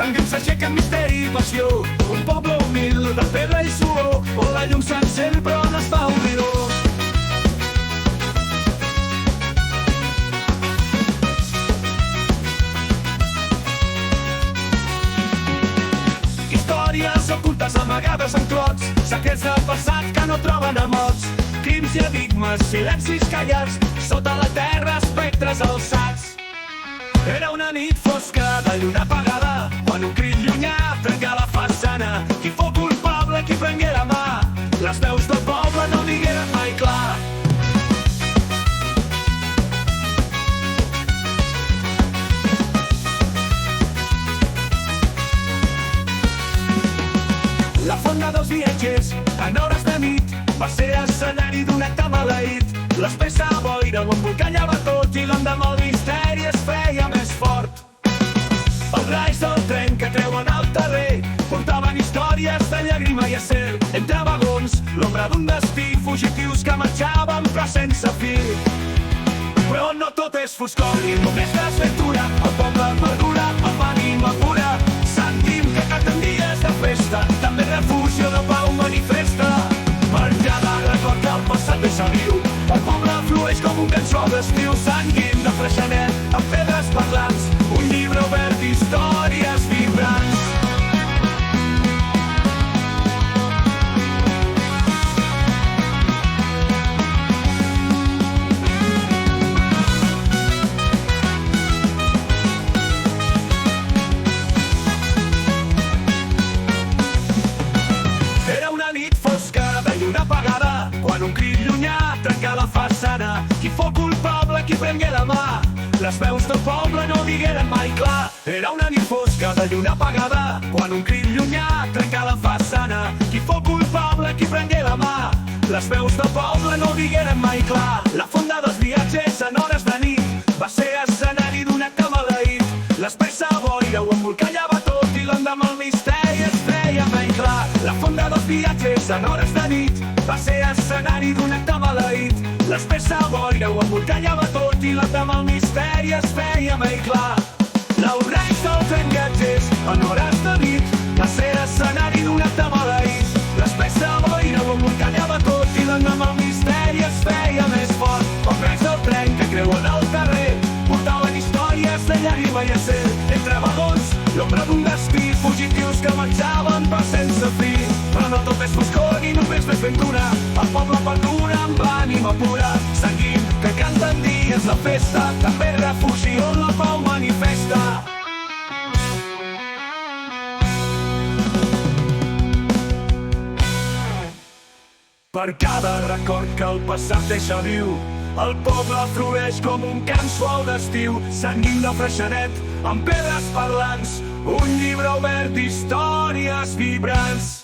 Sanguins s'aixeca amb misteri i passió, un poble humil de pedra i suor, on la llum s'encén però no es fa oblidor. Històries ocultes amagades en clots, secrets del passat que no troben a mots, crims i enigmes, silencis callats, sota la terra espectres alçats. Era una nit fosca de lluna apagada, quan un crit llunyà trenca la façana. Qui fou culpable, qui prengué la mà, les veus del poble no digueren mai clar. La fonda dels viatgers, en hores de nit, va ser escenari d'un acte maleït. L'espessa boira ho embolcallava tot i l'endemà el misteri es feia més fort. Els raigs del tren que treuen al terrer portaven històries de llàgrima i acer. Entre vagons, l'ombra d'un destí, fugitius que marxaven però sense fi. Però no tot és foscor ni només desventura, el poble madura amb ànima pura. Sentim que canten dies de festa, també refugi de pau manifesta. Per cada record del passat deixa viu, el poble flueix com un cançó d'estiu. Sanguim de Freixenet, amb pedres parlants, un llibre obert d'històries vibrants. Era una nit fosca de lluna apagada, quan un crit llunyà trenca la façana. Qui fou culpable, qui prengué la mà, les veus del poble no digueren mai clar. Era una nit fosca de lluna apagada, quan un crit llunyà trenca la façana. Qui fou culpable, qui prengué la mà, les veus del poble no digueren mai clar. La fonda dels viatgers en hores de nit va ser escenari d'un acte maleït. L'espessa boira ho embolcallava tot i l'endemà el misteri es feia mai clar. La fonda dels viatgers en hores de nit va ser escenari d'un acte maleït. L'espessa boira ho embolcallava tot i l'endemà el misteri es feia mai clar. Els raigs del tren viatgers en hores de nit va ser escenari d'un acte maleït. L'espessa boira ho embolcallava tot i l'endemà el misteri es feia més fort. Els raigs del tren que creuen al carrer portaven històries de llàgrima i acer. Entre vagons, l'ombra d'un destí, fugitius que marxaven però sense fi. Però no tot és foscor ni només desventura, el poble perdura amb ànima pura. Sanguim que canten dies de festa, també refugi on la pau manifesta. Per cada record que el passat deixa viu, el poble flueix com un camp suau d'estiu. Sanguim de Freixenet, amb pedres parlants, un llibre obert d'històries vibrants.